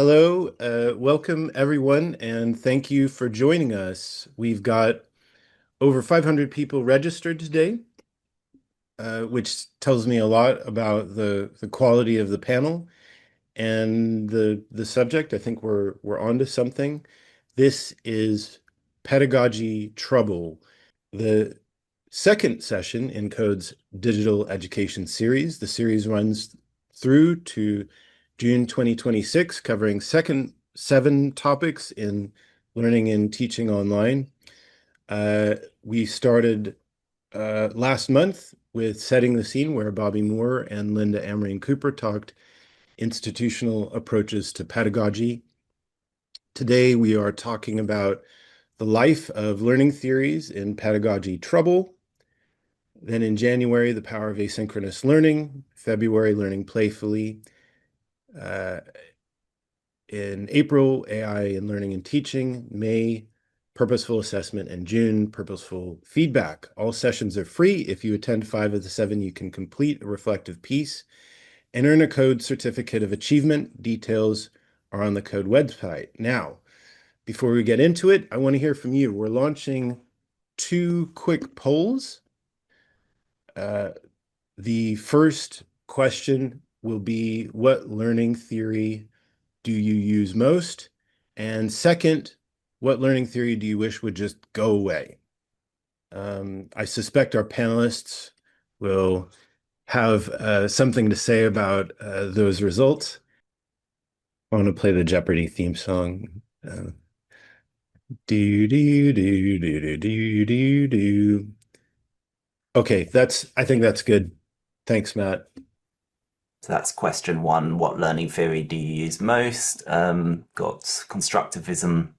Hello, welcome everyone, and thank you for joining us. We've got over 500 people registered today, which tells me a lot about the quality of the panel and the subject. I think we're onto something. This is Pedagogy Trouble, the second session in Code's digital education series. The series runs through to June 2026, covering seven topics in learning and teaching online. We started last month with Setting the Scene, where Bobby Moore and Linda Amrine Cooper talked institutional approaches to pedagogy. Today, we are talking about the life of learning theories in Pedagogy Trouble. Then in January, the power of asynchronous learning. February, learning playfully. Uh, in April, AI in learning and teaching. May, purposeful assessment. And June, purposeful feedback. All sessions are free. If you attend 5 of the 7, you can complete a reflective piece and earn a Code certificate of achievement. Details are on the Code website. Now, before we get into it, I want to hear from you. We're launching 2 quick polls. The first question will be, what learning theory do you use most? And second, what learning theory do you wish would just go away? I suspect our panelists will have something to say about those results. I want to play the Jeopardy theme song. Do do do do do do do do. Okay, I think that's good. Thanks, Matt. So that's question one. What learning theory do you use most? Got constructivism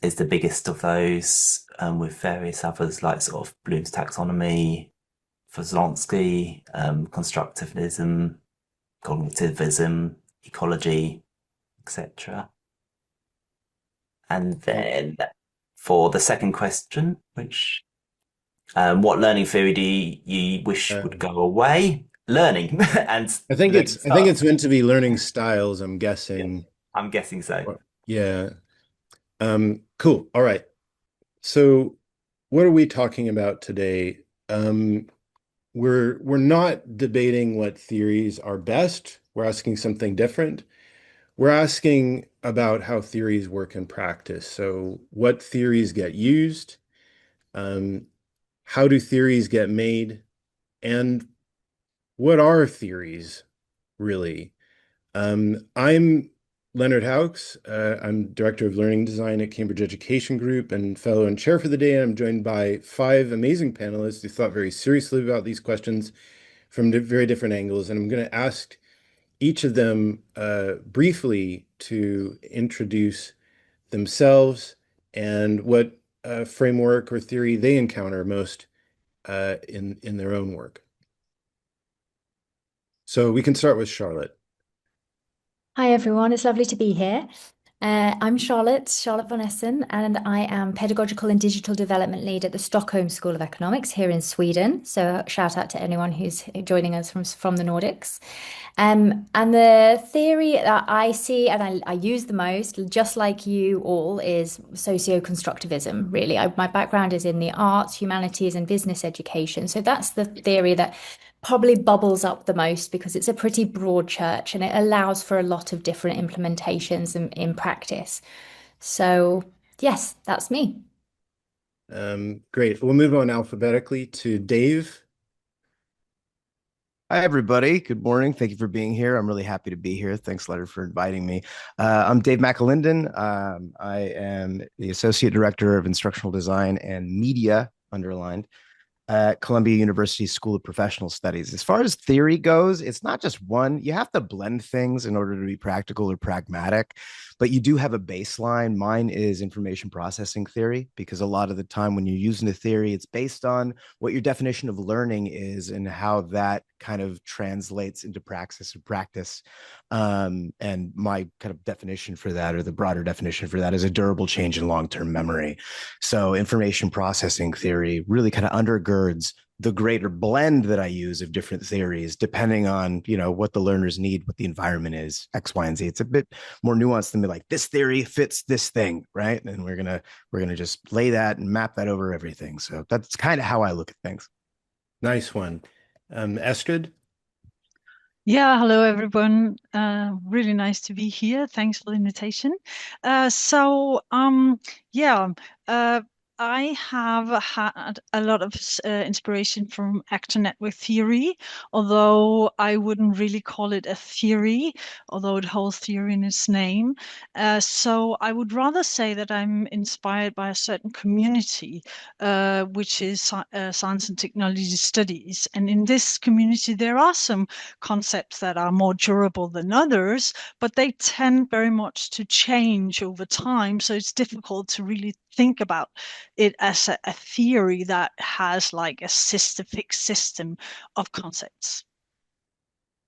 is the biggest of those, with various others like sort of Bloom's taxonomy, Foslonsky, constructivism, cognitivism, ecology, etc. And then for the second question, which what learning theory do you wish would go away? Learning and I think learning it's styles. meant to be learning styles, I'm Yeah, guessing. I'm guessing so. Yeah. Cool. All right. So what are we talking about today? We're not debating what theories are best. We're asking something different. We're asking about how theories work in practice. So what theories get used? Um, how do theories get made? And what are theories really? I'm Leonard Houx. I'm Director of Learning Design at Cambridge Education Group and fellow and chair for the day. I'm joined by 5 amazing panelists who thought very seriously about these questions from very different angles. And I'm going to ask each of them briefly to introduce themselves and what framework or theory they encounter most in their own work. So we can start with Charlotte. Hi everyone, it's lovely to be here. I'm Charlotte von Essen, and I am Pedagogical and Digital Development Lead at the Stockholm School of Economics here in Sweden. So shout out to anyone who's joining us from the Nordics. And the theory that I see and I use the most, just like you all, is socio-constructivism, really. My background is in the arts, humanities, and business education. So that's the theory that probably bubbles up the most because it's a pretty broad church and it allows for a lot of different implementations in practice. So, yes, that's me. Great. We'll move on alphabetically to Dave. Hi, everybody. Good morning. Thank you for being here. I'm really happy to be here. Thanks, Leonard, for inviting me. I'm Dave MacAlinden. I am the Associate Director of Instructional Design and Media, underlined, at Columbia University School of Professional Studies. As far as theory goes, it's not just one. You have to blend things in order to be practical or pragmatic, but you do have a baseline. Mine is information processing theory, because a lot of the time when you're using a theory, it's based on what your definition of learning is and how that kind of translates into praxis or practice. And my kind of definition for that, or the broader definition for that, is a durable change in long-term memory. So information processing theory really kind of undergirds the greater blend that I use of different theories, depending on, what the learners need, what the environment is, X, Y, and Z. It's a bit more nuanced than be like, this theory fits this thing, right? And we're gonna just lay that and map that over everything. So that's kind of how I look at things. Nice one. Estrid? Yeah, hello everyone. Really nice to be here. Thanks for the invitation. Yeah, I have had a lot of inspiration from actor network theory, although I wouldn't really call it a theory, although it holds theory in its name. So I would rather say that I'm inspired by a certain community, which is science and technology studies. And in this community, there are some concepts that are more durable than others, but they tend very much to change over time. So it's difficult to really think about it as a theory that has like a fixed system of concepts.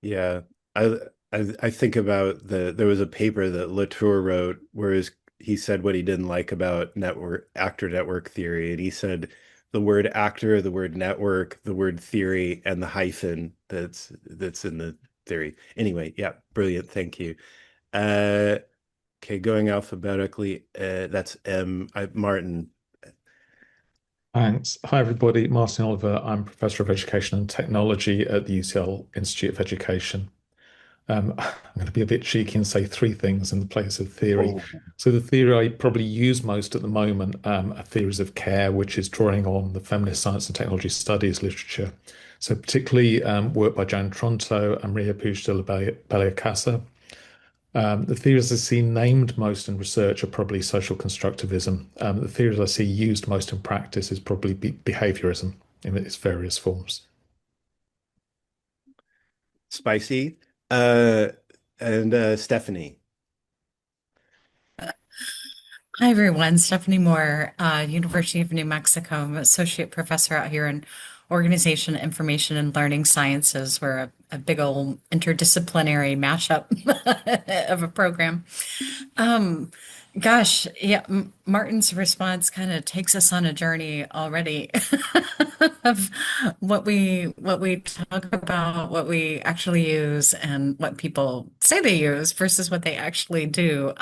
Yeah, I think about there was a paper that Latour wrote where he said what he didn't like about actor network theory, and he said the word actor, the word network, the word theory, and the hyphen that's in the theory. Anyway, yeah, brilliant. Thank you. Okay, going alphabetically, that's Martin. Thanks. Hi, everybody. Martin Oliver. I'm Professor of Education and Technology at the UCL Institute of Education. I'm going to be a bit cheeky and say three things in the place of theory. So the theory I probably use most at the moment are theories of care, which is drawing on the feminist science and technology studies literature. So particularly work by Joan Tronto and Maria Puig de la Bellacasa. The theories I see named most in research are probably social constructivism. The theories I see used most in practice is probably behaviorism in its various forms. Spicy. And Stephanie. Hi, everyone. Stephanie Moore, University of New Mexico. I'm associate professor out here in organization, information, and learning sciences. We're a big old interdisciplinary mashup of a program. Gosh, yeah, Martin's response kind of takes us on a journey already of what we talk about, what we actually use, and what people say they use versus what they actually do.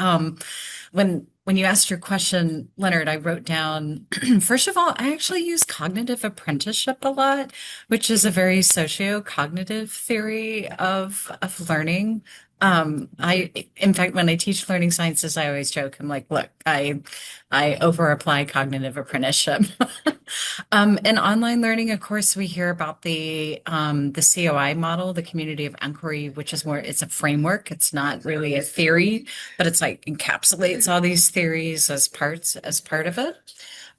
When you asked your question, Leonard, I wrote down, first of all, I actually use cognitive apprenticeship a lot, which is a very socio-cognitive theory of learning. In fact, when I teach learning sciences, I always joke, I'm like, look, I over apply cognitive apprenticeship. In online learning, of course, we hear about the COI model, the community of inquiry, which is more, it's a framework. It's not really a theory, but it's like encapsulates all these theories as part of it.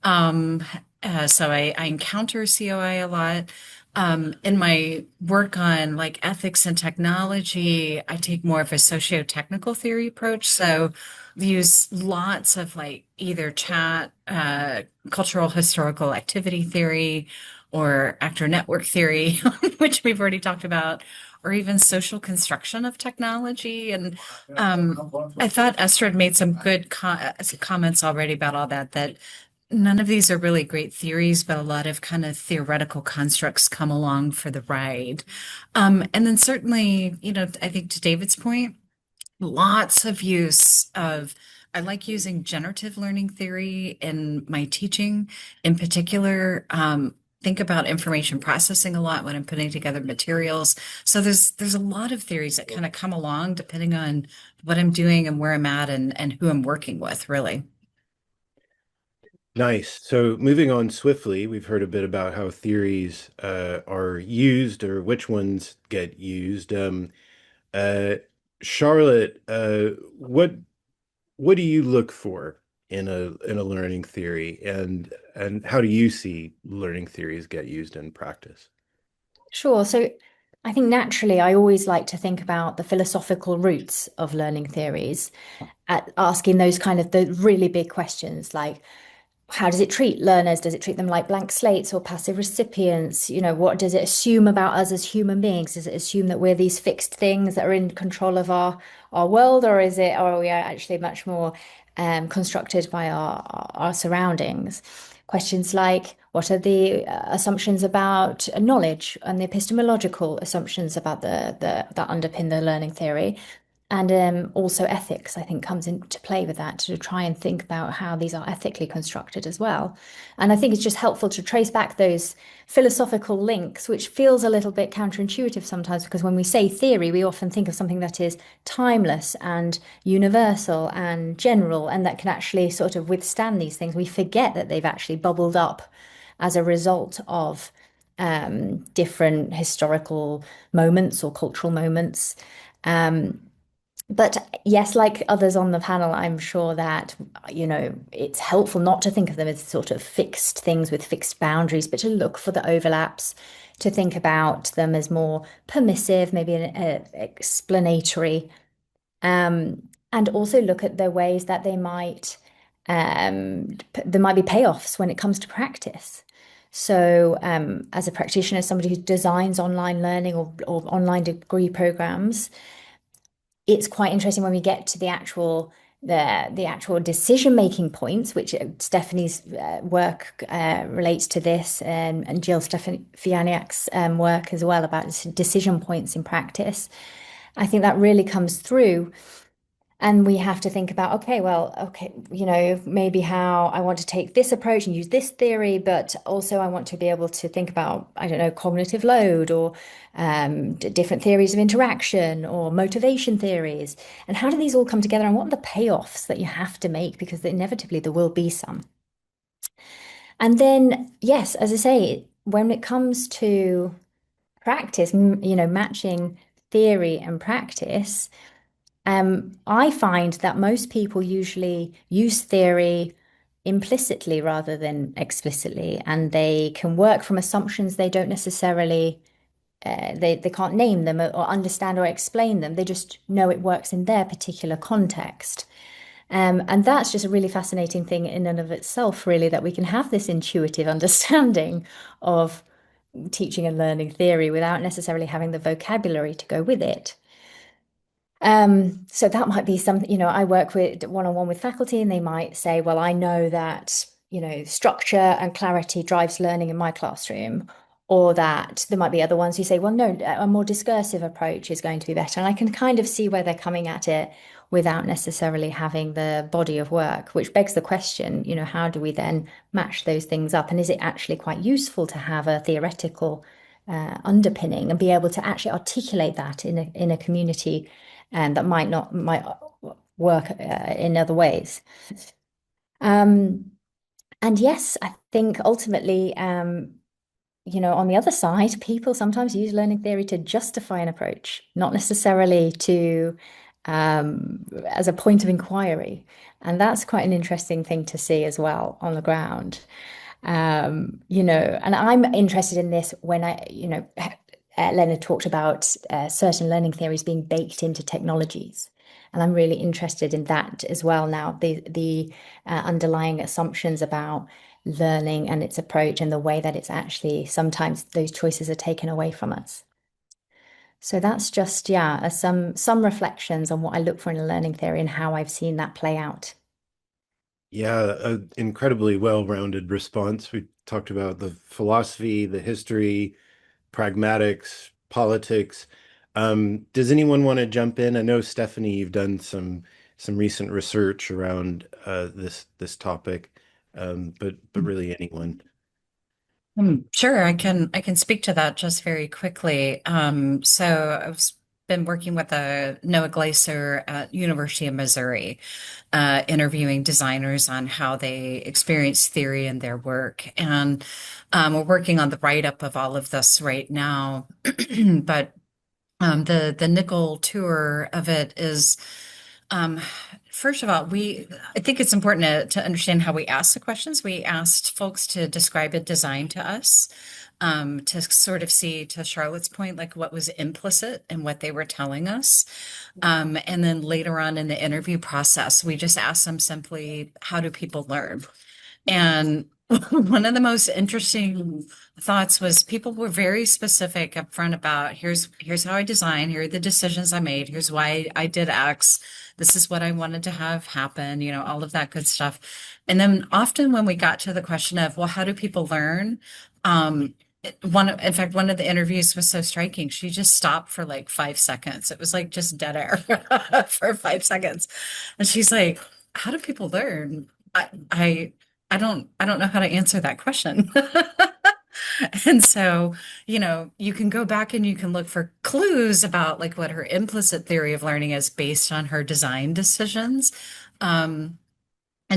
So I encounter COI a lot. In my work on like ethics and technology, I take more of a socio-technical theory approach. So we use lots of like either cultural historical activity theory or actor network theory, which we've already talked about, or even social construction of technology. And I thought Estrid made some good comments already about all that none of these are really great theories, but a lot of kind of theoretical constructs come along for the ride. And then certainly, I think to David's point, lots of use of, I like using generative learning theory in my teaching. In particular, think about information processing a lot when I'm putting together materials. So there's a lot of theories that kind of come along depending on what I'm doing and where I'm at and who I'm working with, really. Nice. So moving on swiftly, we've heard a bit about how theories are used or which ones get used. Uh, Charlotte, what do you look for in a learning theory, and how do you see learning theories get used in practice? Sure. So I think naturally, I always like to think about the philosophical roots of learning theories, at asking those kind of the really big questions like, how does it treat learners? Does it treat them like blank slates or passive recipients? What does it assume about us as human beings? Does it assume that we're these fixed things that are in control of our world, or are we actually much more constructed by our surroundings? Questions like, what are the assumptions about knowledge and the epistemological assumptions about that underpin the learning theory? And also ethics, I think, comes into play with that, to try and think about how these are ethically constructed as well. And I think it's just helpful to trace back those philosophical links, which feels a little bit counterintuitive sometimes, because when we say theory, we often think of something that is timeless and universal and general, and that can actually sort of withstand these things. We forget that they've actually bubbled up as a result of different historical moments or cultural moments. But yes, like others on the panel, I'm sure that, it's helpful not to think of them as sort of fixed things with fixed boundaries, but to look for the overlaps, to think about them as more permissive, maybe explanatory, and also look at the ways that there might be payoffs when it comes to practice. So, as a practitioner, somebody who designs online learning or online degree programs, it's quite interesting when we get to the actual decision-making points, which Stephanie's work relates to this, and Jill Stefaniak's work as well about decision points in practice. I think that really comes through. And we have to think about, okay, maybe how I want to take this approach and use this theory, but also I want to be able to think about, I don't know, cognitive load or different theories of interaction or motivation theories. And how do these all come together? And what are the payoffs that you have to make? Because inevitably there will be some. And then, yes, as I say, when it comes to practice, matching theory and practice, I find that most people usually use theory implicitly rather than explicitly, and they can work from assumptions they don't necessarily they can't name them or understand or explain them. They just know it works in their particular context. And that's just a really fascinating thing in and of itself, really, that we can have this intuitive understanding of teaching and learning theory without necessarily having the vocabulary to go with it. So that might be something, I work with one-on-one with faculty, and they might say, well, I know that, structure and clarity drives learning in my classroom, or that there might be other ones who say, well, no, a more discursive approach is going to be better. And I can kind of see where they're coming at it without necessarily having the body of work, which begs the question, how do we then match those things up? And is it actually quite useful to have a theoretical underpinning and be able to actually articulate that in a community and that might work in other ways. And yes, I think ultimately, on the other side, people sometimes use learning theory to justify an approach, not necessarily to as a point of inquiry. And that's quite an interesting thing to see as well on the ground. And I'm interested in this when Leonard talked about certain learning theories being baked into technologies. And I'm really interested in that as well now, the underlying assumptions about learning and its approach and the way that it's actually sometimes those choices are taken away from us. So that's just, some reflections on what I look for in a learning theory and how I've seen that play out. Yeah, an incredibly well-rounded response. We talked about the philosophy, the history, pragmatics, politics. Does anyone want to jump in? I know, Stephanie, you've done some recent research around this topic, but really anyone. Sure, I can speak to that just very quickly. So I've been working with Noah Glaser at University of Missouri, interviewing designers on how they experience theory in their work. And we're working on the write-up of all of this right now. But the nickel tour of it is, first of all, I think it's important to understand how we ask the questions. We asked folks to describe a design to us, to sort of see, to Charlotte's point, like what was implicit in what they were telling us. And then later on in the interview process, we just asked them simply, how do people learn? And one of the most interesting thoughts was people were very specific up front about here's how I design, here are the decisions I made, here's why I did X, this is what I wanted to have happen, all of that good stuff. And then often when we got to the question of, well, how do people learn? In fact, one of the interviews was so striking. She just stopped for like 5 seconds. It was like just dead air for 5 seconds. And she's like, how do people learn? I don't know how to answer that question. And so, you can go back and you can look for clues about like what her implicit theory of learning is based on her design decisions. And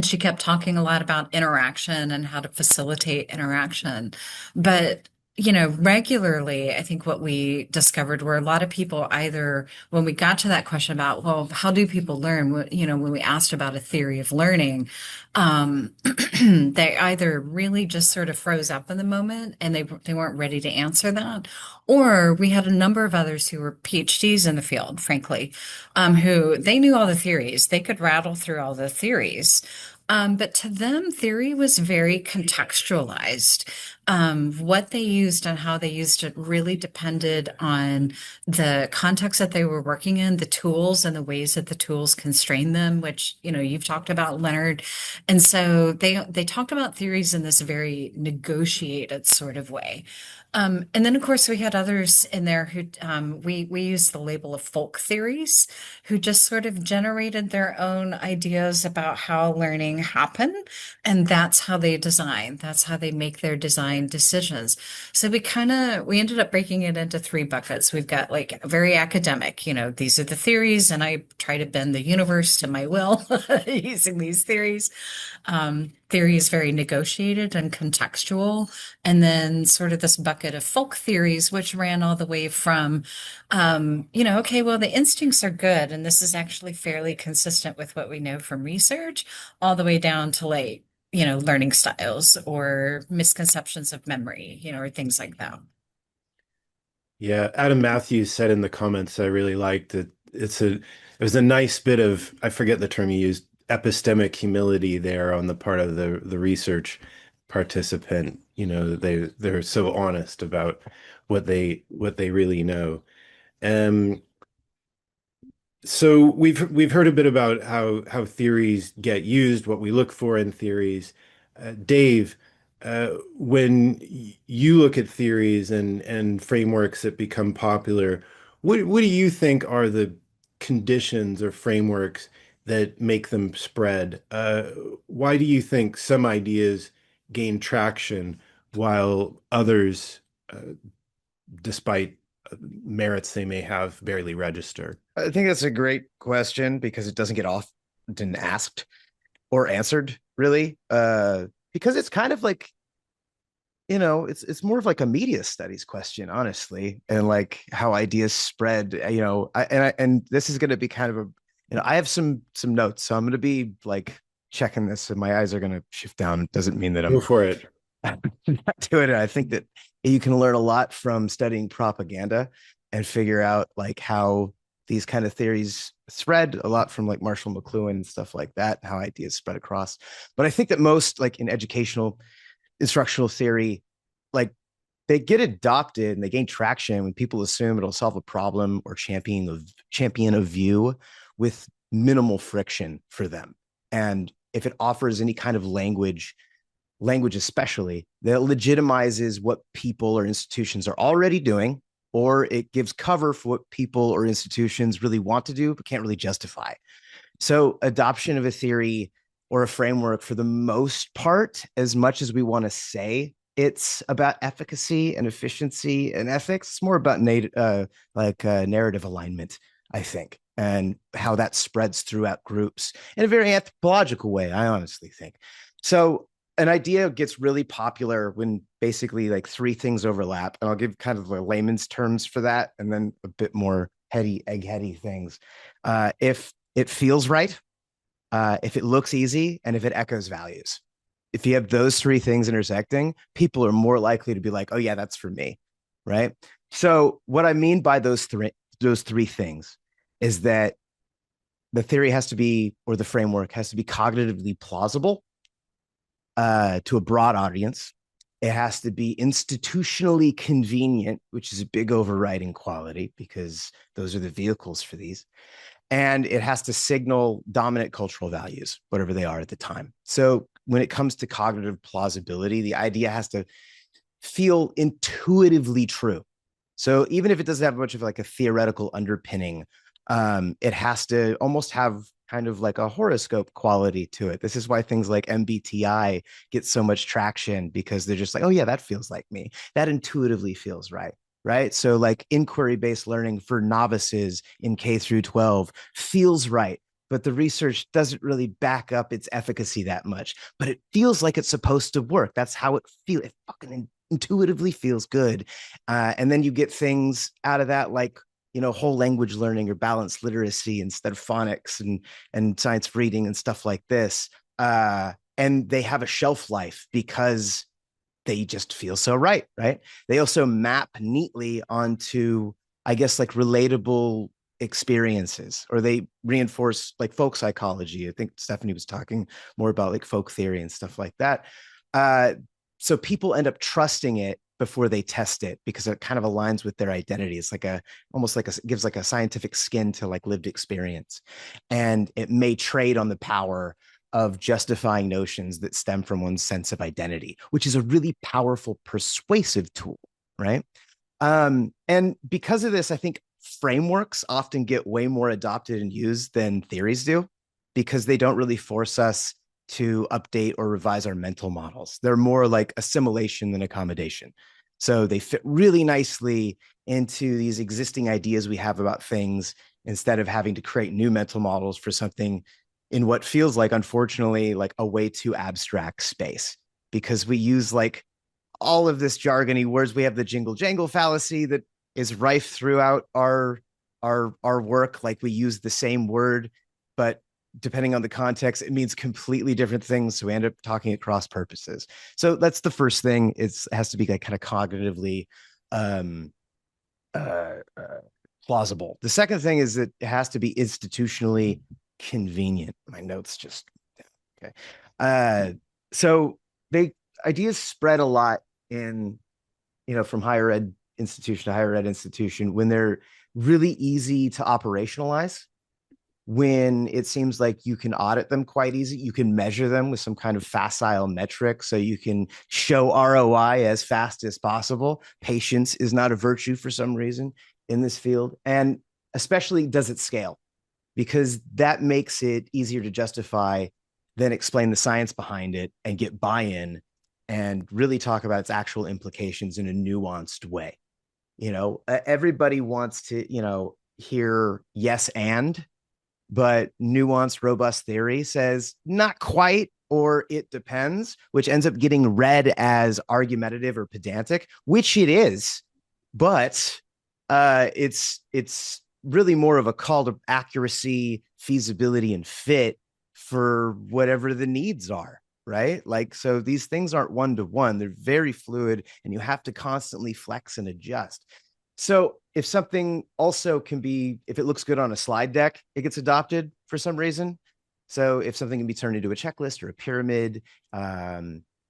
she kept talking a lot about interaction and how to facilitate interaction. But, regularly, I think what we discovered were a lot of people either, when we got to that question about, well, how do people learn? When we asked about a theory of learning, they either really just sort of froze up in the moment and they weren't ready to answer that. Or we had a number of others who were PhDs in the field, frankly, who they knew all the theories. They could rattle through all the theories. But to them, theory was very contextualized. What they used and how they used it really depended on the context that they were working in, the tools and the ways that the tools constrain them, which, you've talked about, Leonard. And so they talked about theories in this very negotiated sort of way. And then, of course, we had others in there who we used the label of folk theories, who just sort of generated their own ideas about how learning happened. And that's how they design. That's how they make their design decisions. So we ended up breaking it into 3 buckets. We've got like very academic, these are the theories, and I try to bend the universe to my will using these theories. Theory is very negotiated and contextual. And then sort of this bucket of folk theories, which ran all the way from, okay, well, the instincts are good, and this is actually fairly consistent with what we know from research, all the way down to like, learning styles or misconceptions of memory, or things like that. Yeah, Adam Matthews said in the comments, I really liked that it was a nice bit of, I forget the term he used, epistemic humility there on the part of the research participant. They're so honest about what they really know. So we've heard a bit about how theories get used, what we look for in theories. Dave, when you look at theories and frameworks that become popular, what do you think are the conditions or frameworks that make them spread? Why do you think some ideas gain traction while others, despite merits they may have, barely register? I think that's a great question because it doesn't get often asked or answered, really. Because it's kind of like, it's more of like a media studies question, honestly, and like how ideas spread. And this is going to be kind of I have some notes, so I'm going to be like checking this, and my eyes are going to shift down. It doesn't mean that I'm Go for it. not doing it. I think that you can learn a lot from studying propaganda and figure out like how these kind of theories spread, a lot from like Marshall McLuhan and stuff like that, how ideas spread across. But I think that most, like in educational instructional theory, like they get adopted and they gain traction when people assume it'll solve a problem or champion a view with minimal friction for them. And if it offers any kind of language especially, that legitimizes what people or institutions are already doing, or it gives cover for what people or institutions really want to do but can't really justify. So adoption of a theory or a framework, for the most part, as much as we want to say it's about efficacy and efficiency and ethics, it's more about narrative alignment, I think, and how that spreads throughout groups in a very anthropological way, I honestly think. So an idea gets really popular when basically like 3 things overlap, and I'll give kind of a layman's terms for that, and then a bit more eggheady things. If it feels right, if it looks easy, and if it echoes values. If you have those 3 things intersecting, people are more likely to be like, oh yeah, that's for me, right? So what I mean by those three things is that the theory has to be, or the framework has to be cognitively plausible, to a broad audience. It has to be institutionally convenient, which is a big overriding quality because those are the vehicles for these. And it has to signal dominant cultural values, whatever they are at the time. So when it comes to cognitive plausibility, the idea has to feel intuitively true. So even if it doesn't have much of like a theoretical underpinning, it has to almost have kind of like a horoscope quality to it. This is why things like MBTI get so much traction, because they're just like, oh yeah, that feels like me. That intuitively feels right. Right. So like inquiry-based learning for novices in K through 12 feels right, but the research doesn't really back up its efficacy that much, but it feels like it's supposed to work. That's how it feels. It fucking intuitively feels good. And then you get things out of that like, you know, whole language learning or balanced literacy instead of phonics and science reading and stuff like this. And they have a shelf life because they just feel so right, right? They also map neatly onto, I guess, like relatable experiences, or they reinforce like folk psychology. I think Stephanie was talking more about like folk theory and stuff like that. So people end up trusting it before they test it because it kind of aligns with their identity. It's like a almost like a gives like a scientific skin to like lived experience, and it may trade on the power of justifying notions that stem from one's sense of identity, which is a really powerful persuasive tool, right? And because of this, I think frameworks often get way more adopted and used than theories do, because they don't really force us to update or revise our mental models. They're more like assimilation than accommodation. So they fit really nicely into these existing ideas we have about things instead of having to create new mental models for something in what feels like, unfortunately, like a way too abstract space, because we use like all of this jargony words. We have the jingle jangle fallacy that is rife throughout our work. Like we use the same word, but depending on the context, it means completely different things. So we end up talking at cross purposes. So that's the first thing. It has to be like kind of cognitively plausible. The second thing is that it has to be institutionally convenient. My notes just okay. So they ideas spread a lot in, you know, from higher ed institution to higher ed institution when they're really easy to operationalize, when it seems like you can audit them quite easy. You can measure them with some kind of facile metric, so you can show ROI as fast as possible. Patience is not a virtue for some reason in this field, and especially does it scale, because that makes it easier to justify than explain the science behind it and get buy-in and really talk about its actual implications in a nuanced way. You know, everybody wants to, you know, hear yes and, but nuanced, robust theory says not quite, or it depends, which ends up getting read as argumentative or pedantic, which it is, but it's really more of a call to accuracy, feasibility, and fit for whatever the needs are, right? Like, so these things aren't one-to-one. They're very fluid, and you have to constantly flex and adjust. So if something also can be, if it looks good on a slide deck, it gets adopted for some reason. So if something can be turned into a checklist or a pyramid,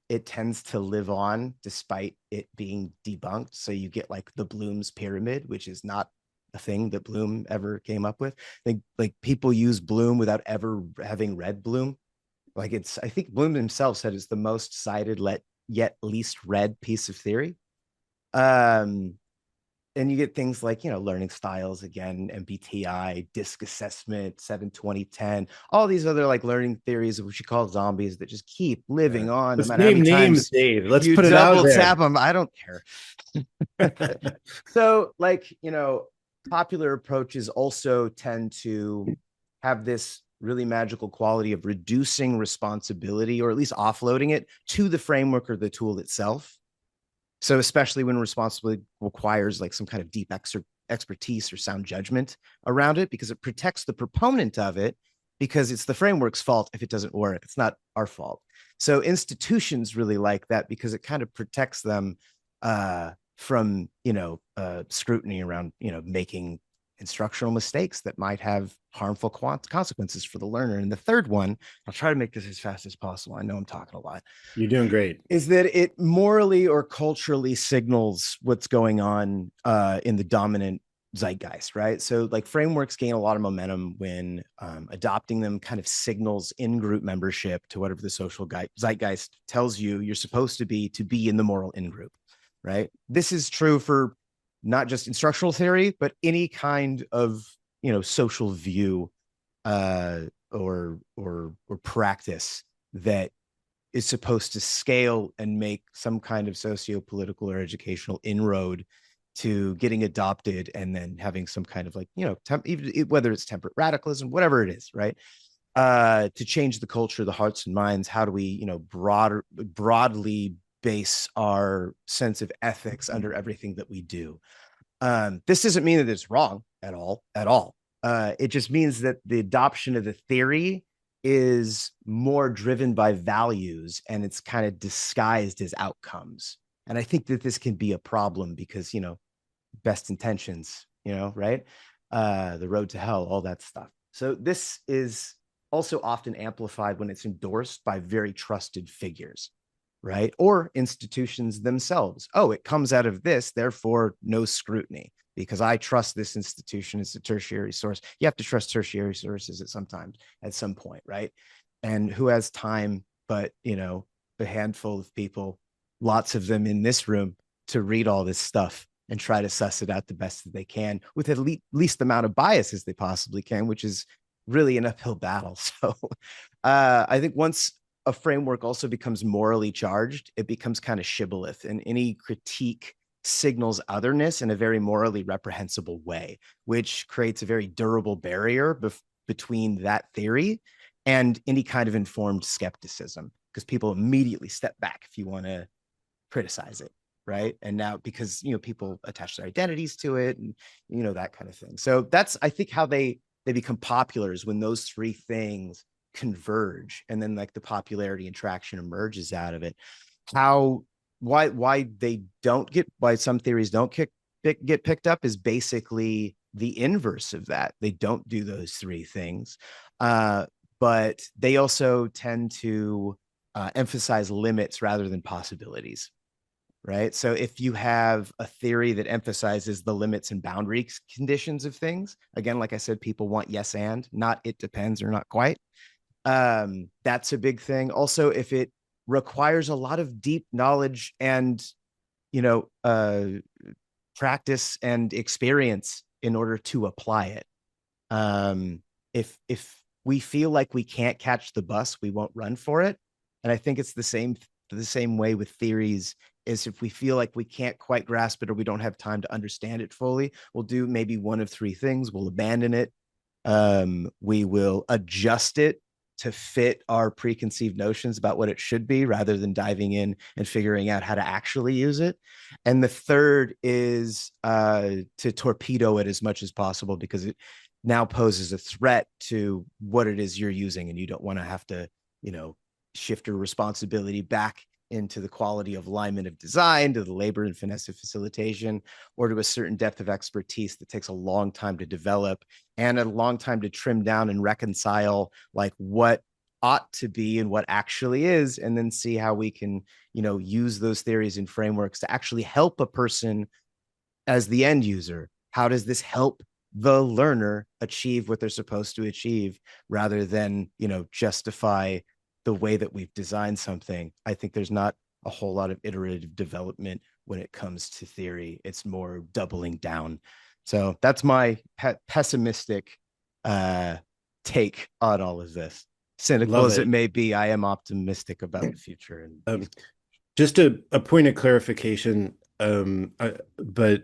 it tends to live on despite it being debunked. So you get like the Bloom's pyramid, which is not a thing that Bloom ever came up with. I think like people use Bloom without ever having read Bloom. Like it's, I think Bloom himself said it's the most cited yet least read piece of theory. And you get things like, you know, learning styles, again, MBTI, DISC assessment, 7-20-10, all these other like learning theories that we should call zombies that just keep living on. Let's no matter how name many names, times Dave. Let's you put it out double there. tap them. I don't care. So like, you know, popular approaches also tend to have this really magical quality of reducing responsibility, or at least offloading it to the framework or the tool itself. So especially when responsibility requires like some kind of deep expertise or sound judgment around it, because it protects the proponent of it, because it's the framework's fault if it doesn't work. It's not our fault. So institutions really like that because it kind of protects them from, you know, scrutiny around, you know, making instructional mistakes that might have harmful consequences for the learner. And the third one, I'll try to make this as fast as possible. I know I'm talking a lot. You're doing great. Is that it morally or culturally signals what's going on in the dominant zeitgeist, right? So like frameworks gain a lot of momentum when adopting them kind of signals in-group membership to whatever the social zeitgeist tells you you're supposed to be in the moral in-group, right? This is true for not just instructional theory, but any kind of, social view or practice that is supposed to scale and make some kind of socio-political or educational inroad to getting adopted and then having some kind of like, whether it's temperate radicalism, whatever it is, right? To change the culture, the hearts and minds. How do we, broadly base our sense of ethics under everything that we do? This doesn't mean that it's wrong at all. It just means that the adoption of the theory is more driven by values and it's kind of disguised as outcomes. And I think that this can be a problem because, best intentions, right? The road to hell, all that stuff. So this is also often amplified when it's endorsed by very trusted figures, right? Or institutions themselves. Oh, it comes out of this, therefore no scrutiny because I trust this institution. It's a tertiary source. You have to trust tertiary sources at some point, right? And who has time but, a handful of people, lots of them in this room, to read all this stuff and try to suss it out the best that they can with at least the amount of bias as they possibly can, which is really an uphill battle. So I think once a framework also becomes morally charged, it becomes kind of shibboleth, and any critique signals otherness in a very morally reprehensible way, which creates a very durable barrier between that theory and any kind of informed skepticism, because people immediately step back if you want to criticize it, right? And now because people attach their identities to it and that kind of thing. So that's, I think, how they become popular, is when those three things converge, and then like the popularity and traction emerges out of it. Why some theories don't get picked up is basically the inverse of that. They don't do those three things, but they also tend to emphasize limits rather than possibilities, right? So if you have a theory that emphasizes the limits and boundary conditions of things, again, like I said, people want yes and, not it depends or not quite. That's a big thing. Also, if it requires a lot of deep knowledge and practice and experience in order to apply it, if we feel like we can't catch the bus, we won't run for it. And I think it's the same way with theories. Is if we feel like we can't quite grasp it or we don't have time to understand it fully, we'll do maybe one of three things. We'll abandon it. We will adjust it to fit our preconceived notions about what it should be, rather than diving in and figuring out how to actually use it. And the third is to torpedo it as much as possible, because it now poses a threat to what it is you're using, and you don't want to have to, shift your responsibility back into the quality of alignment of design, to the labor and finesse of facilitation, or to a certain depth of expertise that takes a long time to develop and a long time to trim down and reconcile like what ought to be and what actually is, and then see how we can, use those theories and frameworks to actually help a person as the end user. How does this help the learner achieve what they're supposed to achieve, rather than, justify the way that we've designed something? I think there's not a whole lot of iterative development when it comes to theory. It's more doubling down. So that's my pessimistic take on all of this. Cynical as it may be, I am optimistic about the future. And just a point of clarification, but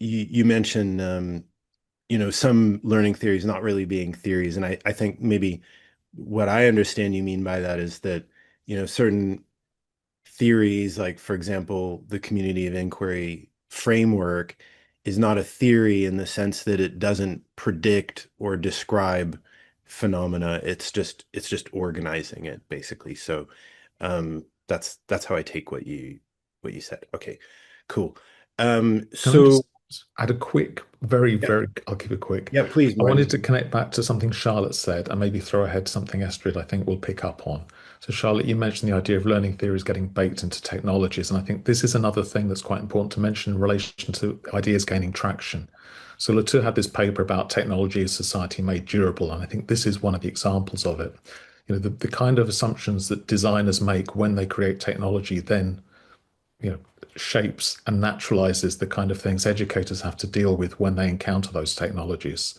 you mentioned some learning theories not really being theories, and I think maybe what I understand you mean by that is that, certain theories, like, for example, the community of inquiry framework, is not a theory in the sense that it doesn't predict or describe phenomena. It's just organizing it, basically. So that's how I take what you said. Okay, cool. Can I So add a quick, very, I'll keep it quick. Yeah, please, I Martin. wanted to connect back to something Charlotte said and maybe throw ahead something Estrid I think we'll pick up on. So Charlotte, you mentioned the idea of learning theories getting baked into technologies, and I think this is another thing that's quite important to mention in relation to ideas gaining traction. So Latour had this paper about technology as society made durable, and I think this is one of the examples of it. The kind of assumptions that designers make when they create technology then shapes and naturalizes the kind of things educators have to deal with when they encounter those technologies.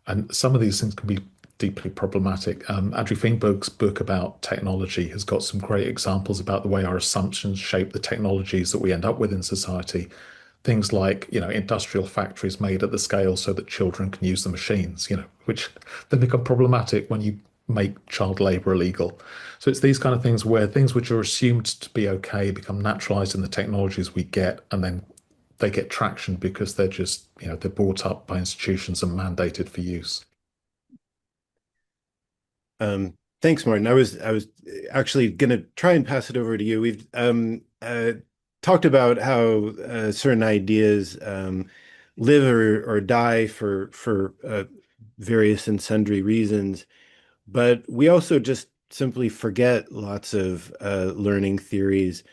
And some of these things can be deeply problematic. Andrew Feinberg's book about technology has got some great examples about the way our assumptions shape the technologies that we end up with in society. Things like, industrial factories made at the scale so that children can use the machines, which then become problematic when you make child labor illegal. So it's these kind of things where things which are assumed to be okay become naturalized in the technologies we get, and then they get traction because they're just, they're brought up by institutions and mandated for use. Thanks, Martin. I was actually going to try and pass it over to you. We've talked about how certain ideas live or die for various and sundry reasons, but we also just simply forget lots of learning theories.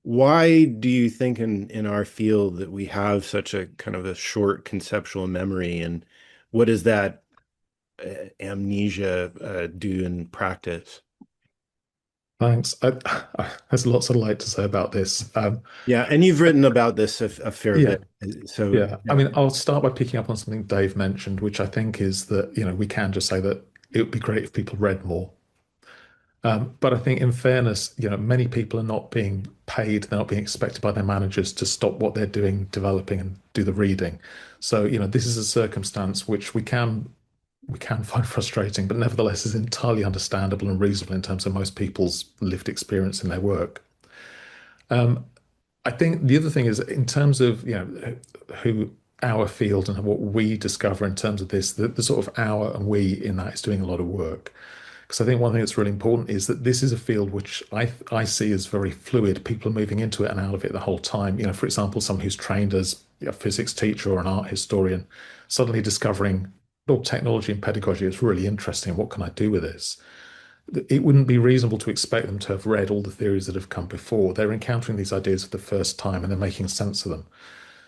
Why do you think in our field that we have such a kind of a short conceptual memory, and what does that amnesia do in practice? Thanks. There's lots I'd like to say about this. Yeah, and you've written about this a fair Yeah. bit. So Yeah. I mean, I'll start by picking up on something Dave mentioned, which I think is that, we can just say that it would be great if people read more. But I think in fairness, many people are not being paid, they're not being expected by their managers to stop what they're doing, developing and do the reading. So, this is a circumstance which we can find frustrating, but nevertheless is entirely understandable and reasonable in terms of most people's lived experience in their work. I think the other thing is in terms of who our field and what we discover in terms of this, the sort of our and we in that is doing a lot of work. Because I think one thing that's really important is that this is a field which I see as very fluid. People are moving into it and out of it the whole time. For example, someone who's trained as a physics teacher or an art historian, suddenly discovering, oh, technology and pedagogy is really interesting. What can I do with this? It wouldn't be reasonable to expect them to have read all the theories that have come before. They're encountering these ideas for the first time and they're making sense of them.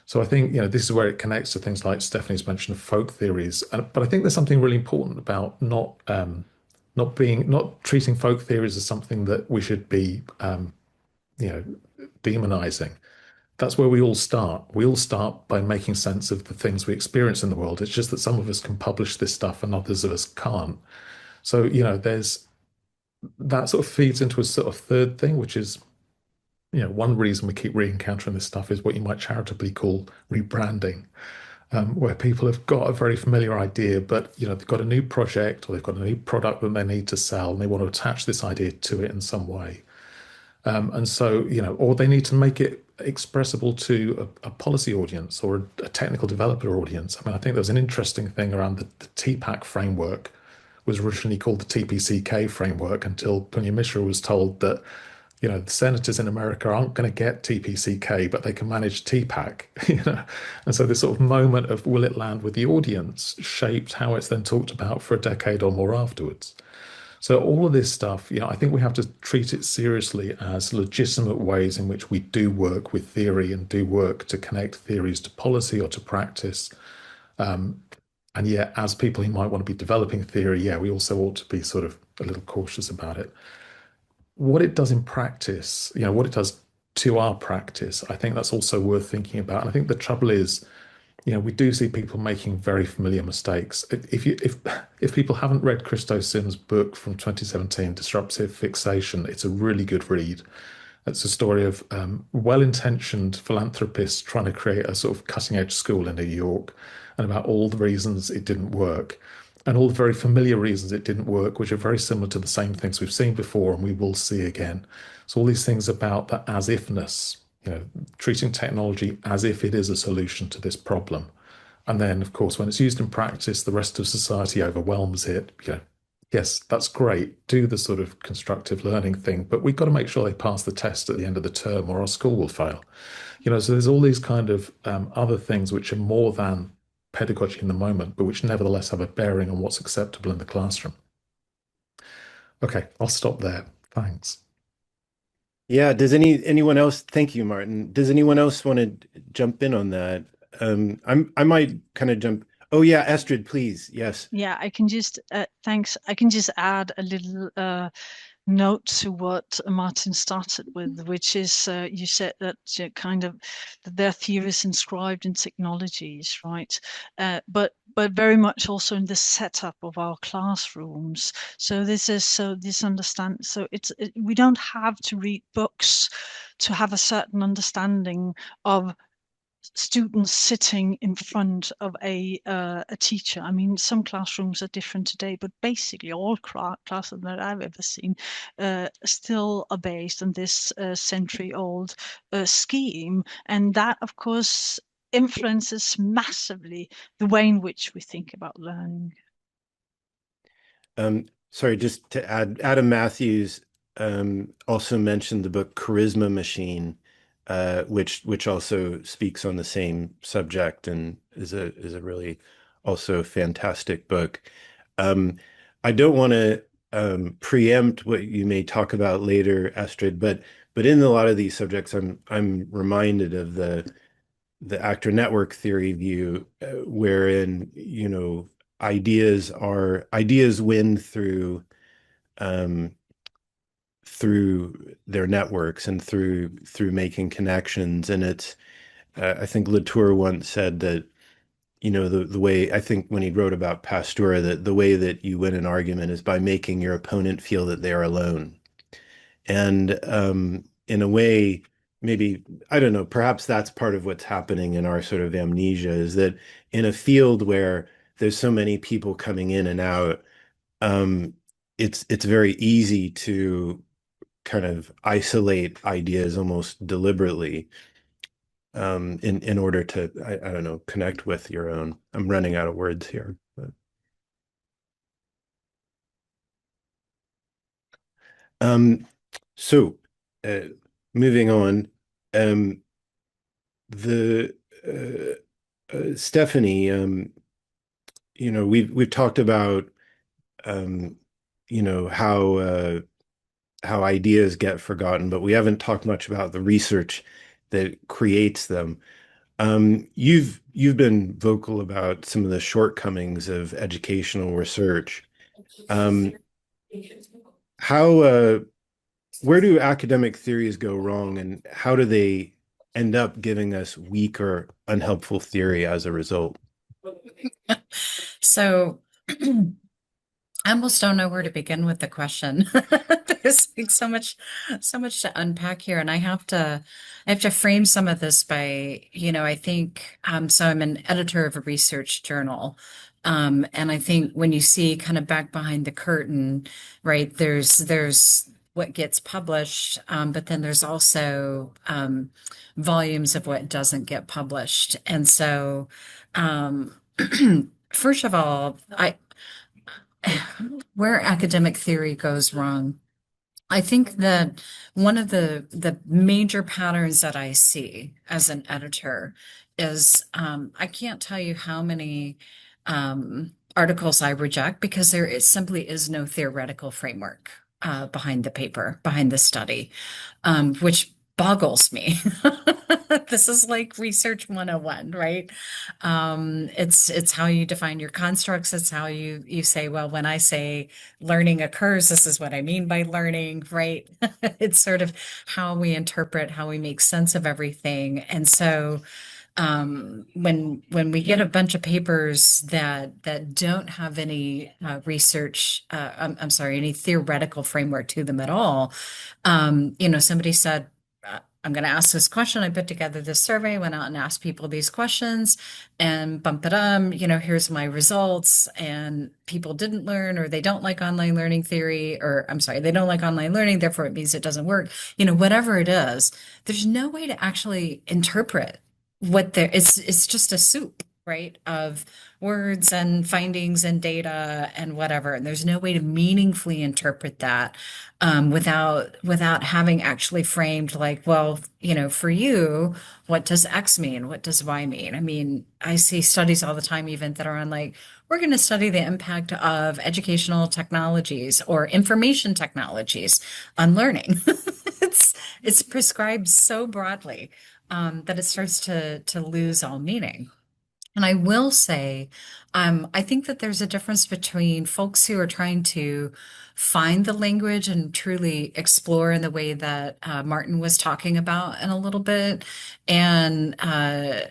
So I think, this is where it connects to things like Stephanie's mention of folk theories. But I think there's something really important about not treating folk theories as something that we should be, demonizing. That's where we all start. We all start by making sense of the things we experience in the world. It's just that some of us can publish this stuff and others of us can't. So, there's that sort of feeds into a sort of third thing, which is, one reason we keep re-encountering this stuff is what you might charitably call rebranding, where people have got a very familiar idea, but they've got a new project or they've got a new product that they need to sell, and they want to attach this idea to it in some way. And so, or they need to make it expressible to a policy audience or a technical developer audience. I mean, I think there was an interesting thing around the TPAC framework was originally called the TPCK framework until Punya Mishra was told that, the senators in America aren't going to get TPCK, but they can manage TPAC, And so this sort of moment of will it land with the audience shaped how it's then talked about for a decade or more afterwards. So all of this stuff, I think we have to treat it seriously as legitimate ways in which we do work with theory and do work to connect theories to policy or to practice. And yet, as people who might want to be developing theory, we also ought to be sort of a little cautious about it. What it does in practice, what it does to our practice, I think that's also worth thinking about. And I think the trouble is, we do see people making very familiar mistakes. If people haven't read Christo Sim's book from 2017, Disruptive Fixation, it's a really good read. It's a story of well-intentioned philanthropists trying to create a sort of cutting-edge school in New York, and about all the reasons it didn't work, and all the very familiar reasons it didn't work, which are very similar to the same things we've seen before and we will see again. So all these things about the as-ifness, treating technology as if it is a solution to this problem. And then, of course, when it's used in practice, the rest of society overwhelms it, yes, that's great. Do the sort of constructive learning thing, but we've got to make sure they pass the test at the end of the term or our school will fail. So there's all these kind of other things which are more than pedagogy in the moment, but which nevertheless have a bearing on what's acceptable in the classroom. Okay, I'll stop there. Thanks. Yeah, does anyone else, thank you, Martin. Does anyone else want to jump in on that? I might kind of jump. Oh yeah, Estrid, please. Yes. Yeah, I can just thanks. I can just add a little note to what Martin started with, which is you said that kind of that their theory is inscribed in technologies, right? But very much also in the setup of our classrooms. So we don't have to read books to have a certain understanding of students sitting in front of a teacher. I mean, some classrooms are different today, but basically all classes that I've ever seen still are based on this century-old scheme, and that, of course, influences massively the way in which we think about learning. Sorry, just to add, Adam Matthews also mentioned the book Charisma Machine, which also speaks on the same subject and is a really also fantastic book. I don't want to preempt what you may talk about later, Estrid, but in a lot of these subjects, I'm reminded of the actor network theory view, wherein ideas win through their networks and through making connections. And it's I think Latour once said that the way, I think when he wrote about Pasteur, that the way that you win an argument is by making your opponent feel that they are alone. And in a way, maybe, I don't know, perhaps that's part of what's happening in our sort of amnesia, is that in a field where there's so many people coming in and out, it's very easy to kind of isolate ideas almost deliberately, in order to, I don't know, connect with your own. I'm running out of words here, but so moving on, the Stephanie, we've talked about how ideas get forgotten, but we haven't talked much about the research that creates them. You've been vocal about some of the shortcomings of educational research. Where do academic theories go wrong, and how do they end up giving us weak or unhelpful theory as a result? So I almost don't know where to begin with the question. There's like so much to unpack here, and I have to frame some of this by, I think, so I'm an editor of a research journal. And I think when you see kind of back behind the curtain, right, there's what gets published, but then there's also volumes of what doesn't get published. And so, first of all, where academic theory goes wrong, I think that one of the major patterns that I see as an editor is I can't tell you how many articles I reject because there simply is no theoretical framework behind the paper, behind the study, which boggles me. This is like research 101, right? It's how you define your constructs. It's how you say, well, when I say learning occurs, this is what I mean by learning, right? It's sort of how we interpret, how we make sense of everything. And so when we get a bunch of papers that don't have any research, I'm sorry, any theoretical framework to them at all, somebody said, I'm going to ask this question. I put together this survey, went out and asked people these questions, and here's my results. And people didn't learn, or they don't like online learning theory, or I'm sorry, they don't like online learning, therefore it means it doesn't work. Whatever it is, there's no way to actually interpret it's just a soup. right, of words and findings and data and whatever. And there's no way to meaningfully interpret that without having actually framed like, well, for you, what does X mean? What does Y mean? I mean, I see studies all the time even that are on like, we're going to study the impact of educational technologies or information technologies on learning. It's prescribed so broadly that it starts to lose all meaning. And I will say, I think that there's a difference between folks who are trying to find the language and truly explore in the way that Martin was talking about in a little bit, and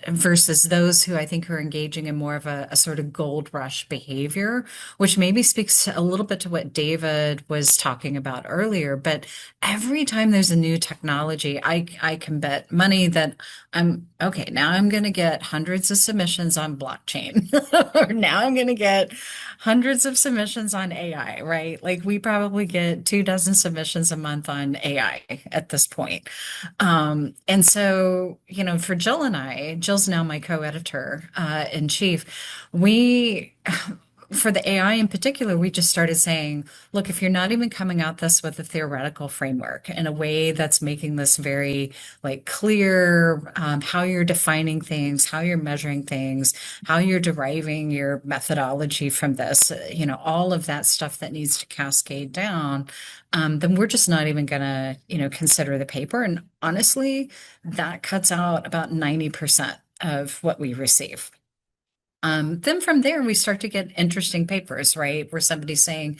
versus those who I think are engaging in more of a sort of gold rush behavior, which maybe speaks a little bit to what David was talking about earlier. But every time there's a new technology, I can bet money that now I'm going to get hundreds of submissions on blockchain, or now I'm going to get hundreds of submissions on AI, right? Like we probably get 24 submissions a month on AI at this point. And so, for Jill and Jill's now my co-editor in chief, we for the AI in particular, we just started saying, look, if you're not even coming at this with a theoretical framework in a way that's making this very like clear, how you're defining things, how you're measuring things, how you're deriving your methodology from this, all of that stuff that needs to cascade down, then we're just not even gonna, consider the paper. And honestly, that cuts out about 90% of what we receive. Then from there, we start to get interesting papers, right? Where somebody's saying,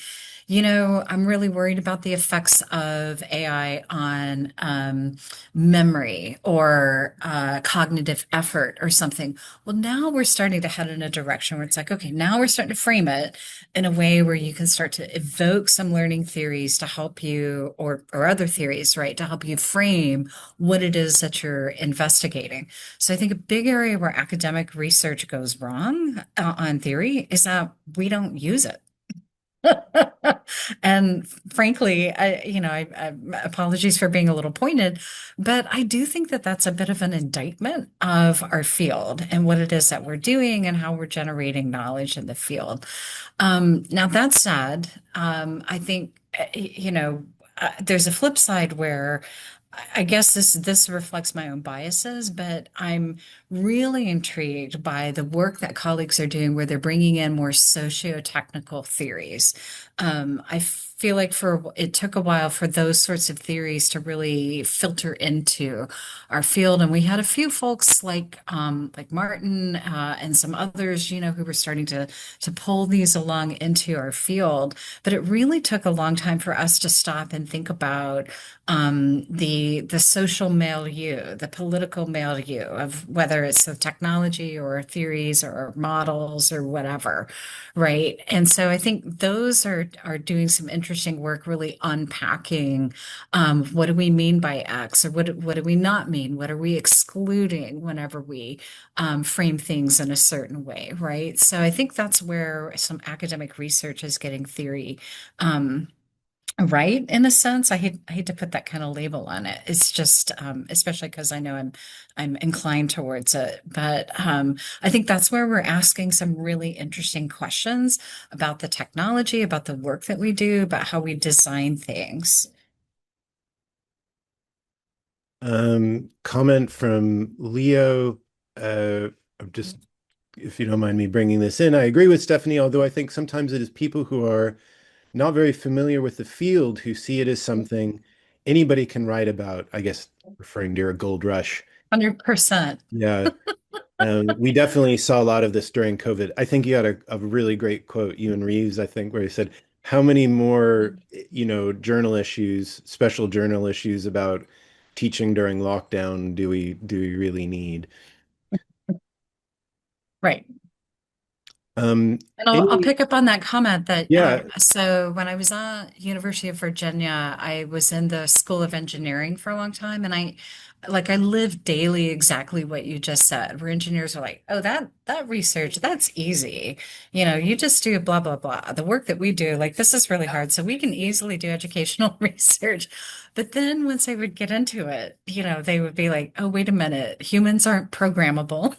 I'm really worried about the effects of AI on memory or cognitive effort or something. Well, now we're starting to head in a direction where it's like, okay, now we're starting to frame it in a way where you can start to evoke some learning theories to help you, or other theories, right, to help you frame what it is that you're investigating. So I think a big area where academic research goes wrong on theory is that we don't use it. And frankly, I apologies for being a little pointed, but I do think that that's a bit of an indictment of our field and what it is that we're doing and how we're generating knowledge in the field. Now that said, I think, there's a flip side where I guess this reflects my own biases, but I'm really intrigued by the work that colleagues are doing where they're bringing in more socio-technical theories. I feel like it took a while for those sorts of theories to really filter into our field, and we had a few folks like Martin and some others, who were starting to pull these along into our field. But it really took a long time for us to stop and think about the social milieu, the political milieu of whether it's the technology or theories or models or whatever, right? And so I think those are doing some interesting work, really unpacking what do we mean by X, or what do we not mean? What are we excluding whenever we frame things in a certain way, right? So I think that's where some academic research is getting theory right, in a sense. I hate to put that kind of label on it. It's just especially because I know I'm inclined towards it, but I think that's where we're asking some really interesting questions about the technology, about the work that we do, about how we design things. Comment from Leo. Just, if you don't mind me bringing this in, I agree with Stephanie, although I think sometimes it is people who are not very familiar with the field who see it as something anybody can write about, I guess, referring to a gold rush. 100%. Yeah. We definitely saw a lot of this during COVID. I think you had a really great quote, Ewan Reeves, I think, where he said, how many more, journal issues, special journal issues about teaching during lockdown do we really need? Right. Um, And I'll pick up on that comment that, Yeah. So when I was at University of Virginia, I was in the School of Engineering for a long time, and I lived daily exactly what you just said, where engineers are like, oh, that research, that's easy. You just do blah, blah, blah. The work that we do, like, this is really hard. So we can easily do educational research. But then once they would get into it, they would be like, oh, wait a minute, humans aren't programmable.